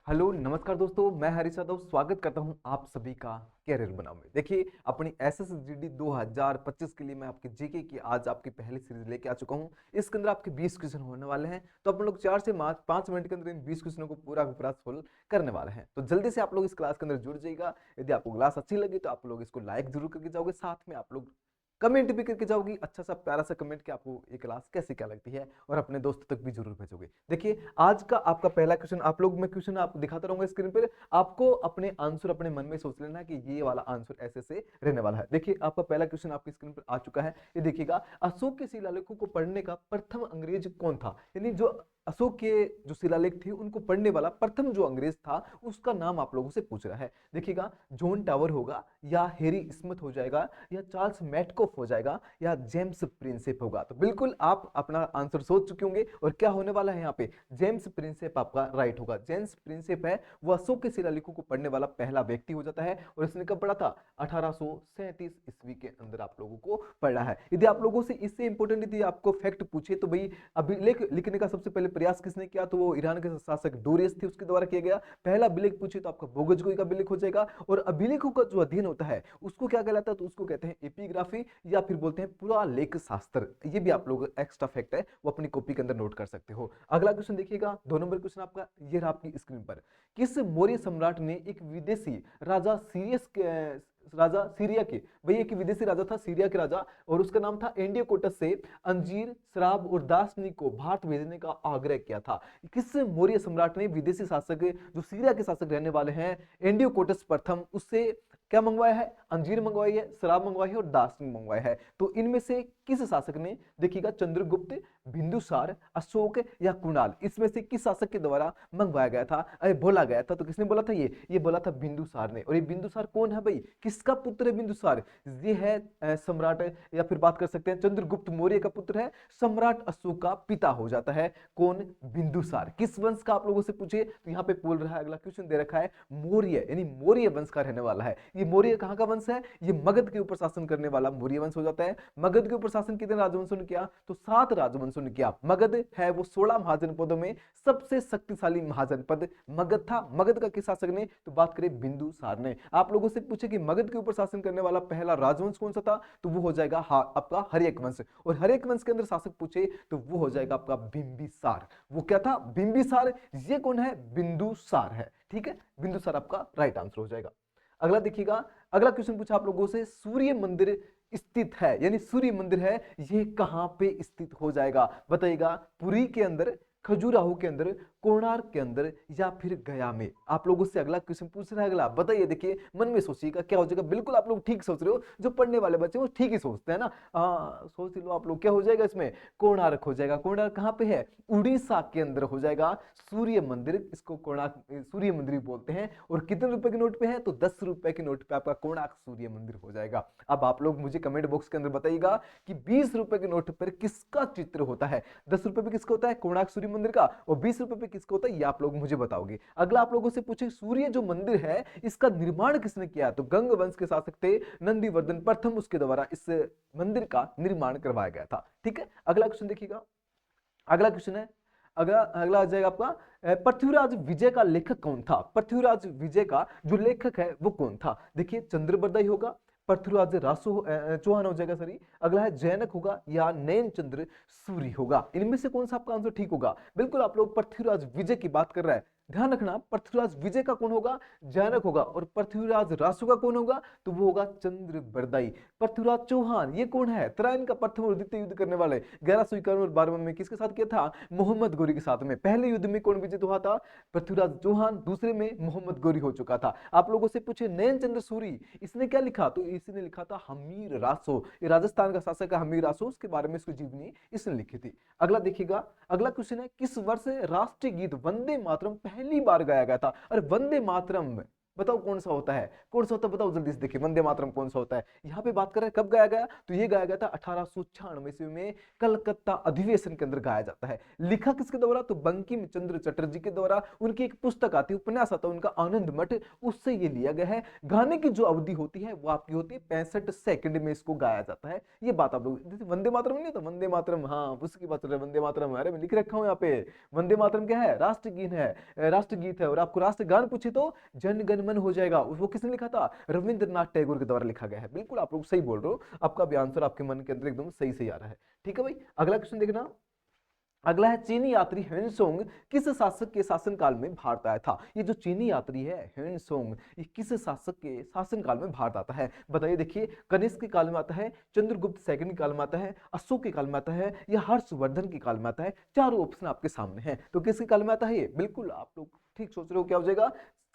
Hello नमस्कार दोस्तों, मैं हरीश यादव स्वागत करता हूं आप सभी का कैरियर बनाओ में। देखिए, अपनी एसएसजीडी 2025 के लिए मैं आपके जीके की आज आपकी पहली सीरीज लेके आ चुका हूं। इसके अंदर आपके 20 क्वेश्चन होने वाले हैं, तो अपन लोग 4 से 5 मिनट के अंदर इन 20 क्वेश्चनों को पूरा का पूरा सोल्व करने वाले हैं। तो जल्दी से आप लोग इस क्लास के अंदर जुड़ जाइएगा। यदि आपको क्लास अच्छी लगी तो आप लोग इसको लाइक जरूर करके जाओगे, साथ में आप लोग कमेंट भी करके जाओगी, अच्छा सा प्यारा सा कमेंट कि आपको ये क्लास कैसी क्या लगती है, और अपने दोस्तों तक भी जरूर भेजोगे। देखिए, आज का आपका पहला क्वेश्चन आप लोग, मैं क्वेश्चन आपको दिखाता रहूंगा स्क्रीन पर। आपको अपने आंसर अपने मन में सोच लेना कि ये वाला आंसर ऐसे से रहने वाला है। देखिए, आपका पहला क्वेश्चन आपकी स्क्रीन पर आ चुका है। ये देखिएगा, अशोक के शिलालेखों को पढ़ने का प्रथम अंग्रेज कौन था। यानी जो अशोक के जो शिलालेख थे उनको पढ़ने वाला प्रथम जो अंग्रेज था उसका नाम आप लोगों से पूछ रहा है। देखिएगा, जॉन टावर होगा, या हैरी स्मिथ हो जाएगा, या चार्ल्स मैटकॉफ हो जाएगा, या जेम्स प्रिंसेप होगा। तो बिल्कुल आप अपना आंसर सोच चुके होंगे, और क्या होने वाला है यहाँ पे, जेम्स प्रिंसेप आपका राइट होगा। जेम्स प्रिंसेप है वो अशोक के शिलालेखों को पढ़ने वाला पहला व्यक्ति हो जाता है, और इसने कब पढ़ा था, 1837 ईस्वी के अंदर आप लोगों को पढ़ा है। यदि आप लोगों से इससे इंपॉर्टेंट यदि आपको फैक्ट पूछे तो भाई अभिलेख लिखने का सबसे पहले प्रयास किसने किया, तो वो ईरान के शासक डोरियस थे, उसके द्वारा किया गया। पहला अभिलेख पूछे तो आपका बोगजगोई का अभिलेख हो जाएगा। और अभिलेखों का जो अध्ययन होता है उसको क्या कहलाता है, तो उसको कहते हैं एपिग्राफी, या फिर बोलते हैं पुरालेख शास्त्र। ये भी आप लोग एक्स्ट्रा फैक्ट है वो अपनी कॉपी के अंदर नोट कर सकते हो। अगला क्वेश्चन देखिएगा, 2 नंबर क्वेश्चन आपका ये रहा आपकी स्क्रीन पर। किस मौर्य सम्राट ने एक विदेशी राजा सीरिया के, भाई एक विदेशी राजा था सीरिया के राजा, और उसका नाम था एंडियोकोटस से अंजीर, शराब और दासनी को भारत भेजने का आग्रह किया था। किस मौर्य सम्राट ने विदेशी शासक जो सीरिया के शासक रहने वाले हैं एंडियोकोटस प्रथम, उससे क्या मंगवाया है, अंजीर मंगवाई है, शराब मंगवाई है और दासनी मंगवाया है। तो इनमें से किस शासक ने, देखिएगा, चंद्रगुप्त, बिंदुसार, अशोक या कुणाल, इसमें से किस शासक के द्वारा मंगवाया गया था, अरे बोला गया था। तो किसने बोला था, ये बोला था बिंदुसार ने। और ये बिंदुसार कौन है भाई, किसका पुत्र है बिंदुसार, ये है सम्राट, या फिर बात कर सकते हैं चंद्रगुप्त मौर्य का पुत्र है, सम्राट अशोक का पिता हो जाता है कौन, बिंदुसार। किस वंश का आप लोगों से पूछे तो यहाँ पे बोल रहा है, अगला क्वेश्चन दे रखा है मौर्य, यानी मौर्य वंश का रहने वाला है। ये मौर्य कहाँ का वंश है, ये मगध के ऊपर शासन करने वाला मौर्य वंश हो जाता है। मगध के ऊपर शासन कितने राजवंशों ने किया, तो 7 राजवंशों ने किया। मगध है वो 16 महाजनपदों में सबसे शक्तिशाली महाजनपद मगध था। मगध का किस शासक ने, तो बात करें बिंदुसार ने। आप लोगों से पूछे कि मगध के ऊपर शासन करने वाला पहला राजवंश कौन सा था, तो वो हो जाएगा आपका हर्यक वंश। और हर्यक वंश के अंदर शासक पूछे तो वो हो जाएगा आपका बिंबिसार। वो क्या था, बिंबिसार। ये कौन है, बिंदुसार है। ठीक है, बिंदुसार आपका राइट आंसर हो जाएगा। अगला देखिएगा, अगला क्वेश्चन पूछा आप लोगों से, सूर्य मंदिर स्थित है, यानी सूर्य मंदिर है ये कहां पे स्थित हो जाएगा, बताइएगा। पुरी के अंदर, खजुराहो के अंदर, कोणार्क के अंदर, या फिर गया में। आप लोगों से अगला क्वेश्चन पूछ रहा है, अगला बताइए। देखिए, मन में सोचिएगा क्या हो जाएगा। बिल्कुल आप लोग ठीक सोच रहे हो, जो पढ़ने वाले बच्चे वो ठीक ही सोचते हैं ना। सोच लो आप लोग, क्या हो जाएगा इसमें, कोणार्क हो जाएगा। कोणार्क कहां पे है, उड़ीसा के अंदर हो जाएगा सूर्य मंदिर। इसको कोणार्क सूर्य मंदिर बोलते हैं। और कितने रुपए के नोट पे है, तो 10 रुपए के नोट पे आपका कोणार्क सूर्य मंदिर हो जाएगा। अब आप लोग मुझे कमेंट बॉक्स के अंदर बताइएगा कि 20 रुपए के नोट पर किसका चित्र होता है। 10 रुपए पे किसका होता है, कोणार्क सूर्य मंदिर का, और 20 रुपए पे किसका होता है, ये आप लोग मुझे बताओगे। अगला आप लोगों से पूछे, सूर्य जो मंदिर है इसका निर्माण किसने किया, तो गंग वंश के शासक थे नंदीवर्धन प्रथम, उसके द्वारा इस मंदिर का निर्माण करवाया गया था। ठीक है, अगला क्वेश्चन देखिएगा। अगला क्वेश्चन है, अगला अगला आ जाएगा आपका, पृथ्वीराज विजय का लेखक कौन था। पृथ्वीराज विजय का जो लेखक है वो कौन था। देखिए, चंद्रबरदाई होगा, पृथ्वीराज चौहान हो जाएगा, सॉरी। अगला है जैनक होगा, या नयन चंद्र सूरी होगा। इनमें से कौन सा आपका आंसर ठीक होगा। बिल्कुल आप लोग पृथ्वीराज विजय की बात कर रहा है, ध्यान रखना, पृथ्वीराज विजय का कौन होगा, जैनक होगा। और पृथ्वीराज रासु का कौन होगा, तो वो होगा चंद्रबरदाई। पृथ्वीराज चौहान ये कौन है, तराइन का प्रथम और द्वितीय युद्ध करने वाले, 1151 और 12 में किसके साथ किया था, मोहम्मद गोरी के साथ में। पहले युद्ध में कौन विजेता हुआ था, पृथ्वीराज चौहान, दूसरे में मोहम्मद गोरी हो चुका था। आप लोगों से पूछे नयन चंद्र सूरी, इसने क्या लिखा, तो इसने लिखा था हमीर रासो। ये राजस्थान का शासक है हमीर रासो, उसके बारे में इसकी जीवनी इसने लिखी थी। अगला देखिएगा, अगला क्वेश्चन है, किस वर्ष राष्ट्रीय गीत वंदे मातरम पहली बार गाया गया था। अरे वंदे मातरम बताओ कौन सा होता है, कौन सा होता है, बताओ जल्दी से। देखिए वंदे मातरम कौन सा होता है, यहाँ पे बात कर रहे हैं कब गाया गया, तो ये गाया गया था 1896 ईस्वी में कलकत्ता अधिवेशन के अंदर गाया जाता है। लिखा किसके द्वारा, तो बंकिम चंद्र चटर्जी के द्वारा। उनकी एक पुस्तक आती है, उपन्यास आता है उनका आनंद मठ, उससे ये लिया गया है। गाने की जो अवधि होती है वो आपकी होती है 65 सेकंड में इसको गाया जाता है। ये बात आप लोग, जैसे वंदे मातरम नहीं था, वंदे मातरम, हाँ उसकी बात चल रही है, वंदे मातरम, अरे मैं लिख रखा हूँ यहाँ पे। वंदे मातरम क्या है, राष्ट्रगीत है, राष्ट्रगीत है। और आपको राष्ट्रगान पूछे तो जन गण मन हो जाएगा, वो किसने लिखा था, रविंद्रनाथ टैगोर के द्वारा लिखा गया है। बिल्कुल आप लोग सही बोल रहे हो, आपका भी आंसर आपके मन के अंदर एकदम सही सही आ रहा है। ठीक है भाई, अगला क्वेश्चन देखना। अगला है, चीनी यात्री ह्वेनसोंग किस शासक के शासनकाल में भारत आया था। ये जो चीनी यात्री है ह्वेनसोंग, ये किस शासक के शासनकाल में भारत आता है, बताइए। देखिए कनिष्क के काल में आता है, चंद्रगुप्त सेकंड के काल में आता है, अशोक के काल में आता है, या हर्षवर्धन के काल में आता है। चारों ऑप्शन आपके सामने हैं, तो किसके काल में आता है ये, बिल्कुल आप लोग ठीक सोच रहे हो, क्या हो जाएगा,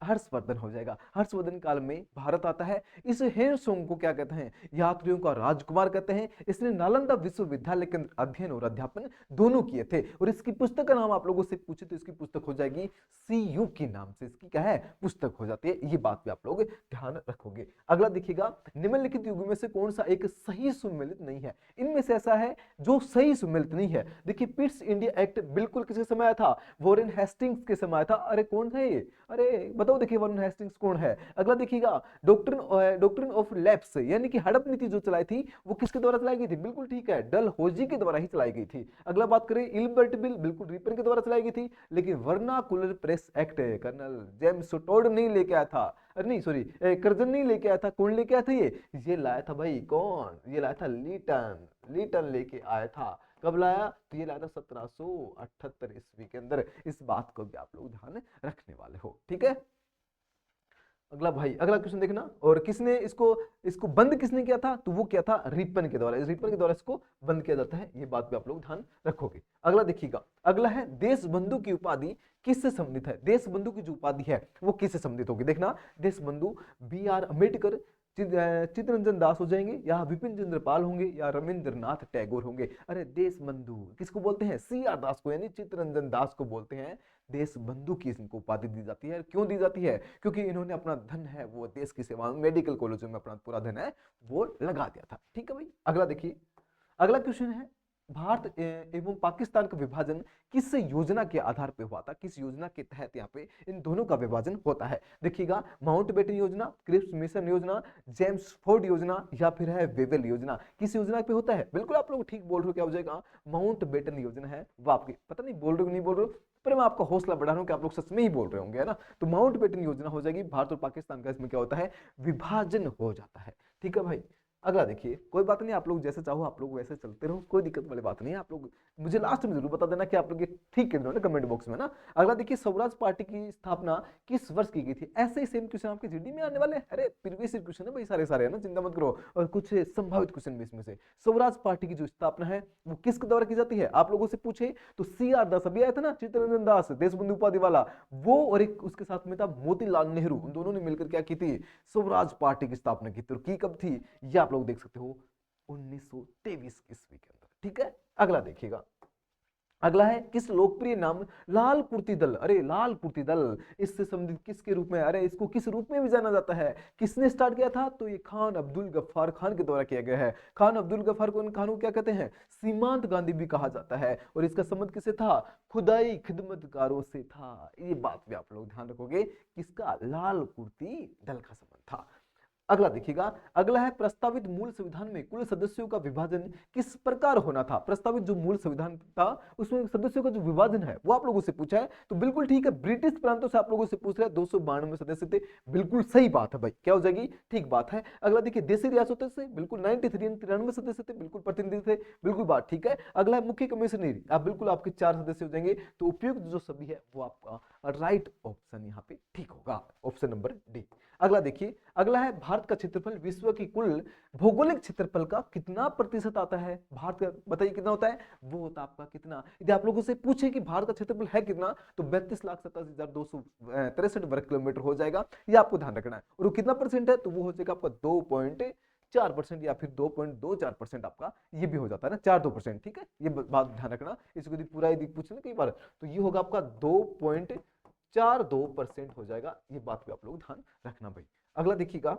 हर्षवर्धन हो जाएगा। हर्षवर्धन काल में भारत आता है। इस ह्वेनसोंग को क्या कहते हैं, यात्रियों का राजकुमार कहते हैं। इसने नालंदा विश्वविद्यालय के अंदर अध्ययन और अध्यापन दोनों किए थे। और इसकी पुस्तक का नाम आप लोगों से पूछे तो इसकी पुस्तक हो जाएगी सीयू के नाम से, इसकी क्या है, पुस्तक हो जाती है। ये बात भी आप लोग ध्यान रखोगे। अगला देखिएगा, निम्नलिखित युगों में से कौन सा एक सही सुमेलित नहीं है। इनमें से ऐसा है जो सही सुमेलित नहीं है। देखिए पिट्स इंडिया एक्ट बिल्कुल किसके समय आया था, वॉरेन हेस्टिंग्स के समय आया था। अरे कौन था ये, अरे बताओ, देखिए वॉरेन हेस्टिंग्स कौन है। अगला देखिएगा, डॉक्ट्रिन ऑफ लैप्स यानी कि हड़प नीति जो चलाई थी वो किसके द्वारा चलाई गई थी, बिल्कुल ठीक है, डलहौजी के द्वारा ही चलाई गई थी। अगला बात करें, इल्बर्ट बिल, बिल्कुल रिपन के द्वारा चलाई गई थी। लेकिन vernacular press act colonel James Tod नहीं लेके आया था, अरे नहीं सॉरी, कर्जन नहीं लेके आया था, कौन लेके आया था ये लाया था भाई, कौन, ये लाया था लीटन, लीटन लेके आया था। कब लाया, तो ये लाया था 1778 ईस्वी के अंदर। इस बात को भी आप लोग ध्यान रखने वाले हो, ठीक है। अगला भाई, अगला क्वेश्चन देखना, और किसने इसको इसको बंद किसने किया था, तो वो किया था रिपन के द्वारा। रिपन के द्वारा इसको बंद किया जाता है, ये बात भी आप लोग ध्यान रखोगे। अगला देखिएगा, अगला है, देश बंधु की उपाधि किससे संबंधित है। देश बंधु की जो उपाधि है वो किससे संबंधित होगी, देखना। देश बंधु बी आर अम्बेडकर, चित्तरंजन दास हो जाएंगे, या विपिन चंद्र पाल होंगे, या रविंद्रनाथ टैगोर होंगे। अरे देश बंधु किसको बोलते हैं, सी आर दास को, यानी चित्तरंजन दास को बोलते हैं। देश बंधु की इनको उपाधि दी जाती है। क्यों दी जाती है, क्योंकि इन्होंने अपना धन है वो देश की सेवा में, मेडिकल कॉलेजों में अपना पूरा धन है वो लगा दिया था। ठीक है भाई, अगला देखिए, अगला क्वेश्चन है, भारत एवं पाकिस्तान का विभाजन किस योजना के आधार पर हुआ था, किस योजना के तहत यहाँ पे इन दोनों का विभाजन होता है। देखिएगा, माउंटबेटन योजना, क्रिप्स मिशन योजना, जेम्स फोर्ड योजना, या फिर है वेवेल योजना। किस योजना पे होता है, बिल्कुल आप लोग ठीक बोल रहे हो, क्या हो जाएगा, माउंटबेटन योजना है वो आपकी। पता नहीं बोल रहे हो नहीं बोल रहे हो, पर मैं आपका हौसला बढ़ा रहा हूं कि आप लोग सच में ही बोल रहे होंगे, है ना। तो माउंटबेटन योजना हो जाएगी, भारत और पाकिस्तान का इसमें क्या होता है, विभाजन हो जाता है। ठीक है भाई, अगला देखिए, कोई बात नहीं, आप लोग जैसे चाहो आप लोग वैसे चलते रहो, कोई दिक्कत वाली बात नहीं है। आप लोग मुझे लास्ट में जरूर बता देना कि आप लोग ये ठीक कर दो ना कमेंट बॉक्स में ना। अगला देखिए, स्वराज पार्टी की स्थापना किस वर्ष की गई थी। ऐसे ही सेम क्वेश्चन आपके जीडी में आने वाले हैं। अरे प्रीवियस क्वेश्चन है भाई, सारे सारे है ना, चिंता मत करो। और कुछ संभावित क्वेश्चन भी इसमें से। स्वराज पार्टी की जो स्थापना है वो किसके द्वारा की जाती है, आप लोगों से पूछे तो सी आर दास, अभी आया था ना चित्तरंजन दास, देशबंधु उपाधि वाला, वो और एक उसके साथ में था मोतीलाल नेहरू, उन दोनों ने मिलकर क्या की थी, स्वराज पार्टी की स्थापना की थी। और की कब थी, ये आप लोग देख सकते हो 1923 ईस्वी के अंदर। ठीक है, अगला देखिएगा, अगला है, किस लोकप्रिय नाम लाल कुर्ती दल, अरे लाल कुर्ती दल इससे संबंधित किसके रूप में, अरे इसको किस रूप में भी जाना जाता है, किसने स्टार्ट किया था, तो ये खान अब्दुल गफ्फार खान के द्वारा किया गया है। खान अब्दुल गफ्फार को खान को क्या कहते हैं, सीमांत गांधी भी कहा जाता है। और इसका संबंध किससे था, खुदाई खिदमतगारों से था। ये बात भी आप लोग ध्यान रखोगे, किसका, लाल कुर्ती दल का संबंध था। अगला देखिएगा, अगला है, प्रस्तावित मूल संविधान में कुल सदस्यों का विभाजन किस प्रकार होना था। प्रस्तावित जो मूल संविधान था उसमें सदस्यों का जो विभाजन है वो आप लोगों से पूछा है, तो बिल्कुल ठीक है, ब्रिटिश प्रांतों से आप लोगों से पूछ रहे हैं, 292 सदस्य थे, बिल्कुल सही बात है भाई, क्या हो जाएगी, ठीक बात है। अगला देखिए, देशी रियासतों से बिल्कुल 93 सदस्य थे, बिल्कुल प्रतिनिधि थे, बिल्कुल बात ठीक है। अगला है, मुख्य कमिश्नरी, आप बिल्कुल आपके 4 सदस्य हो जाएंगे, तो उपयुक्त जो सभी है वो आपका राइट ऑप्शन यहाँ पे ठीक होगा, ऑप्शन नंबर डी। अगला देखिए, अगला है, भारत का क्षेत्रफल विश्व की कुल भौगोलिक क्षेत्रफल का कितना प्रतिशत आता है। भारत का बताइए कितना होता है, वो होता है आपका कितना। यदि आप लोगों से पूछे कि भारत का क्षेत्रफल है कितना, तो 32,87,263 वर्ग किलोमीटर हो जाएगा, ये आपको ध्यान रखना है। और वो कितना परसेंट है, तो वो हो जाएगा आपका 2.4% या फिर 2.24% आपका, ये भी हो जाता है ना, 4-2%। ठीक है, ये बात ध्यान रखना, इसको यदि पूरा यदि पूछे ना कई बार, तो ये होगा आपका 2.4 4.2% हो जाएगा। ये बात भी आप लोग ध्यान रखना भाई। अगला देखिएगा,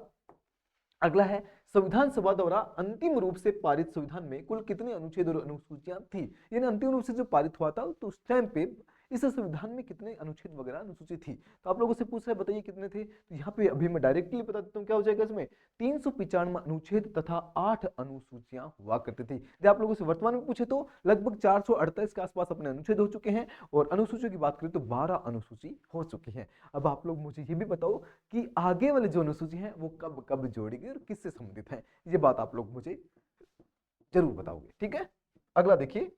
अगला है संविधान सभा द्वारा अंतिम रूप से पारित संविधान में कुल कितने अनुच्छेद और अनुसूचियां थी। यानी अंतिम रूप से जो पारित हुआ था तो उस टाइम पे इस संविधान में कितने अनुच्छेद वगैरह अनुसूची थी। तो आप लोगों से पूछ रहा है बताइए कितने थे। तो यहाँ पे अभी मैं डायरेक्टली बता देता हूँ क्या हो जाएगा इसमें, 395 अनुच्छेद तथा 8 अनुसूचियां हुआ करती थी। यदि आप लोगों से वर्तमान में पूछे तो लगभग 438 के आसपास अपने अनुच्छेद हो चुके हैं, और अनुसूचियों की बात करें तो 12 अनुसूची हो चुकी है। अब आप लोग मुझे ये भी बताओ कि आगे वाले जो अनुसूची हैं वो कब कब जोड़ी गई और किससे संबंधित है, ये बात आप लोग मुझे जरूर बताओगे, ठीक है। अगला देखिए,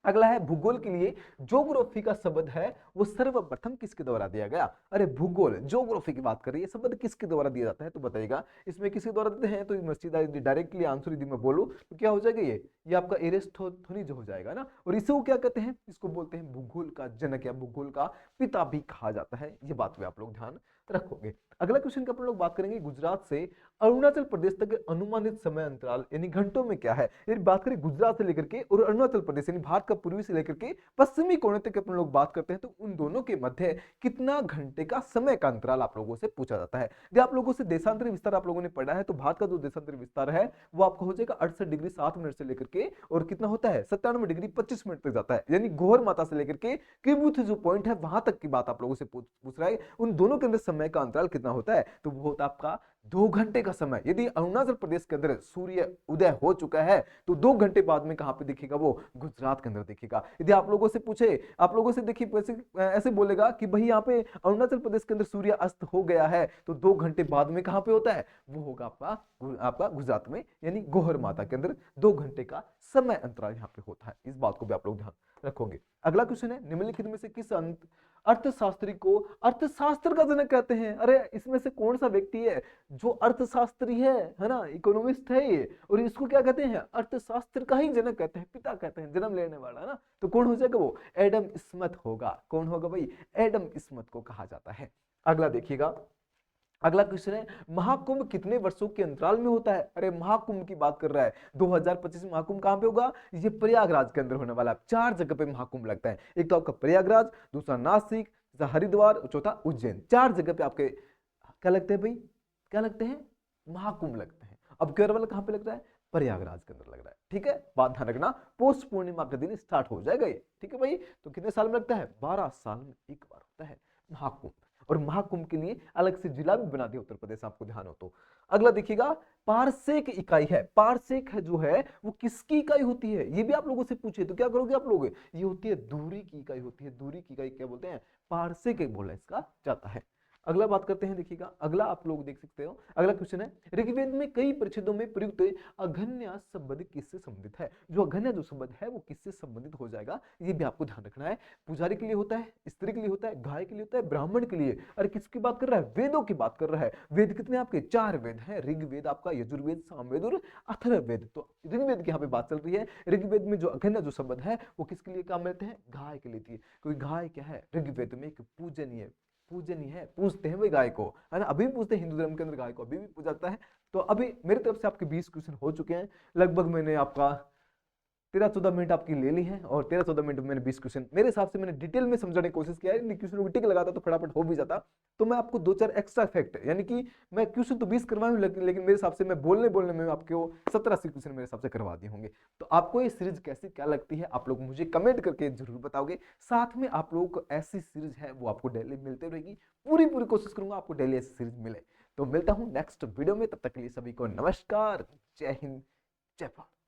अगला है भूगोल के लिए ज्योग्राफी का शब्द है वो सर्वप्रथम किसके द्वारा दिया गया। अरे भूगोल ज्योग्राफी की बात करिए, शब्द किसके द्वारा दिया जाता है तो बताइएगा। इसमें किसके द्वारा देते हैं, तो सीधा डायरेक्टली आंसर यदि मैं बोलूं तो क्या हो जाएगा, ये आपका एरिस्टोथनीज हो जाएगा ना। और इसे वो क्या कहते हैं, इसको बोलते हैं भूगोल का जनक या भूगोल का पिता भी कहा जाता है। ये बात भी आप लोग ध्यान रखोगे। अगला क्वेश्चन का अपन लोग बात करेंगे, गुजरात से अरुणाचल प्रदेश तक अनुमानित समय अंतराल यानी घंटों में क्या है। यदि बात करें गुजरात से लेकर के और अरुणाचल प्रदेश यानी भारत का पूर्वी से लेकर के पश्चिमी कोने तक अपन लोग बात करते हैं, तो उन दोनों के मध्य कितना घंटे का समय का अंतराल आप लोगों से पूछा जाता है। यदि आप लोगों से देशांतरी विस्तार आप लोगों ने पढ़ा है तो भारत का जो देशांतरी विस्तार है वो आपका हो जाएगा 68 डिग्री 7 मिनट से लेकर के और कितना होता है 97 डिग्री 25 मिनट तक जाता है। यानी गोहर माता से लेकर के किबुथ जो पॉइंट है वहां तक की बात आप लोगों से पूछ रहा है। उन दोनों के अंदर समय का अंतराल कितना होता है, तो वो होता है आपका 2 घंटे का समय। यदि अरुणाचल प्रदेश के अंदर सूर्य उदय हो चुका है तो 2 घंटे बाद में कहां पे दिखेगा, वो गुजरात के अंदर दिखेगा। यदि आप लोगों से पूछे, आप लोगों से देखिए ऐसे बोलेगा कि भाई यहाँ पे अरुणाचल प्रदेश के अंदर सूर्य अस्त हो गया है तो 2 घंटे बाद में कहां पे होता है, वो होगा आपका गुजरात में, यानी गोहर माता के अंदर 2 घंटे का समय अंतराल यहाँ पे होता है। इस बात को भी आप लोग ध्यान रखोगे। अगला क्वेश्चन है, निम्नलिखित में से किस अर्थशास्त्री को अर्थशास्त्र का जनक कहते हैं। अरे इसमें से कौन सा व्यक्ति है जो अर्थशास्त्री है ना, इकोनॉमिस्ट है ये, और इसको क्या कहते हैं, अर्थशास्त्र का ही जनक कहते हैं, पिता कहते हैं, जन्म लेने वाला ना। तो कौन हो जाएगा, वो एडम स्मिथ होगा। कौन होगा भाई, एडम स्मिथ को कहा जाता है। अगला देखिएगा, अगला क्वेश्चन है, महाकुंभ कितने वर्षों के अंतराल में होता है। अरे महाकुंभ की बात कर रहा है, 2025 में महाकुंभ कहां पे होगा, ये प्रयागराज के अंदर होने वाला है। 4 जगह पे महाकुंभ लगता है, एक तो आपका प्रयागराज, दूसरा नासिक, तीसरा हरिद्वार, चौथा उज्जैन। 4 जगह पे आपके क्या लगते हैं भाई, क्या लगते हैं, महाकुंभ लगते हैं। अब केरल कहां पे लग रहा है, प्रयागराज के अंदर लग रहा है, ठीक है। बात ध्यान रखना, पौष पूर्णिमा के दिन स्टार्ट हो जाएगा ये, ठीक है भाई। तो कितने साल में लगता है, 12 साल में एक बार होता है महाकुंभ। और महाकुंभ के लिए अलग से जिला भी बना दिया उत्तर प्रदेश, आपको ध्यान हो तो। अगला देखिएगा, पारसेक इकाई है, पारसेक है जो है वो किसकी इकाई होती है, ये भी आप लोगों से पूछे तो क्या करोगे आप लोग, ये होती है दूरी की इकाई होती है। दूरी की इकाई क्या बोलते हैं, पारसेक बोला इसका जाता है। अगला बात करते हैं, देखिएगा अगला आप लोग देख सकते हो, अगला क्वेश्चन है, ऋग्वेद में कई परिच्छेदों में प्रयुक्त अघन्या शब्द किससे संबंधित है। जो अघन्या जो शब्द है वो किससे संबंधित हो जाएगा, ये भी आपको ध्यान रखना है। पुजारी के लिए होता है, स्त्री के लिए होता है, गाय के लिए होता है, ब्राह्मण के लिए। अरे किसकी बात कर रहा है, वेदों की बात कर रहा है। वेद कितने आपके, 4 वेद हैं, ऋग्वेद आपका, यजुर्वेद, सामवेद और अथर्ववेद। तो ऋग्वेद की यहाँ पे बात चल रही है। ऋग्वेद में जो अघन्या जो शब्द है वो किसके लिए काम लेते हैं, गाय के लिए। क्योंकि गाय क्या है, ऋग्वेद में एक पूजनीय है, पूजते हैं वही गाय को, है ना। अभी भी पूजते हैं, हिंदू धर्म के अंदर गाय को अभी भी पूजा जाता है। तो अभी मेरी तरफ से आपके 20 क्वेश्चन हो चुके हैं। लगभग मैंने आपका 13-14 मिनट आपकी ले ली है, और 13-14 मिनट में मैंने 20 क्वेश्चन मेरे हिसाब से मैंने डिटेल में समझाने की कोशिश किया है। क्वेश्चन को टिक लगाता तो फटाफट हो भी जाता। तो मैं आपको 2-4 एक्स्ट्रा फैक्ट, यानी कि मैं क्वेश्चन तो 20 करवाऊं, लेकिन मेरे हिसाब से मैं बोलने में आपको 17-80 क्वेश्चन मेरे हिसाब से करवा दिए होंगे। तो आपको ये सीरीज कैसी क्या लगती है, आप लोग मुझे कमेंट करके जरूर बताओगे। साथ में आप लोगों को ऐसी सीरीज है वो आपको डेली मिलते रहेगी। पूरी कोशिश करूंगा आपको डेली ऐसी सीरीज मिले। तो मिलता हूं नेक्स्ट वीडियो में, तब तक के लिए सभी को नमस्कार, जय हिंद, जय भारत।